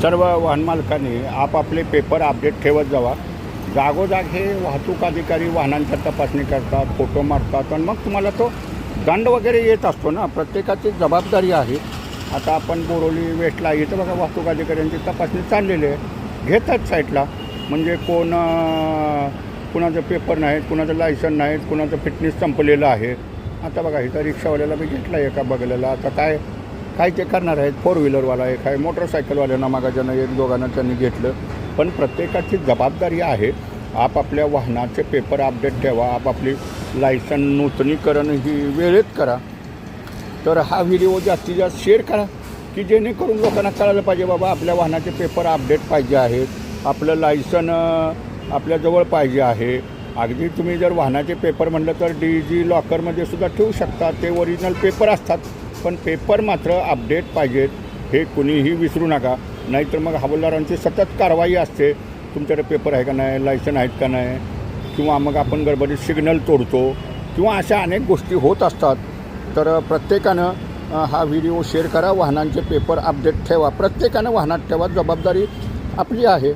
सर्व वाहन मालकांनी आपापले पेपर अपडेट ठेवत जावा। जागोजाग हे वाहतूक अधिकारी वाहनांच्या तपासणी करतात, फोटो मारतात आणि मग तुम्हाला तो दंड वगैरे येत असतो ना। प्रत्येकाची जबाबदारी आहे। आता आपण बोरोली वेस्टला इथं बघा वाहतूक अधिकाऱ्यांची तपासणी चाललेली आहे, घेतात साईडला। म्हणजे कुणाचं पेपर नाहीत, कुणाचं लायसन नाहीत, कुणाचं फिटनेस संपलेलं आहे। आता बघा इथं रिक्षावाल्याला बी घेतला आहे एका बघलेला। आता काय ते करणार आहेत, फोर व्हीलरवाला एक आहे, मोटरसायकलवाल्यांना मागाच्यानं एक दोघांना त्यांनी घेतलं। पण प्रत्येकाची जबाबदारी आहे, आपापल्या वाहनाचे पेपर अपडेट ठेवा, आपापली लायसन नूतनीकरण ही वेळेत करा। तर हा व्हिडिओ जास्तीत जास्त शेअर करा की जेणेकरून लोकांना कळायला पाहिजे बाबा आपल्या वाहनाचे पेपर अपडेट पाहिजे आहेत, आपलं लायसन आपल्याजवळ पाहिजे आहे। अगदी तुम्ही जर वाहनाचे पेपर म्हटलं तर डिजी लॉकरमध्ये सुद्धा ठेवू शकता, ते ओरिजिनल पेपर असतात। पण पेपर मात्र अपडेट पाहिजेत, हे कुणीही विसरू नका। नाहीतर मग हवालदारांची सतत कारवाई असते, तुमच्याकडे पेपर आहे का नाही, लायसन आहेत का नाही, किंवा मग आपण गडबडीत सिग्नल तोडतो किंवा अशा अनेक गोष्टी होत असतात। तर प्रत्येकानं हा व्हिडिओ शेअर करा, वाहनांचे पेपर अपडेट ठेवा, प्रत्येकानं वाहनात ठेवा, जबाबदारी आपली आहे।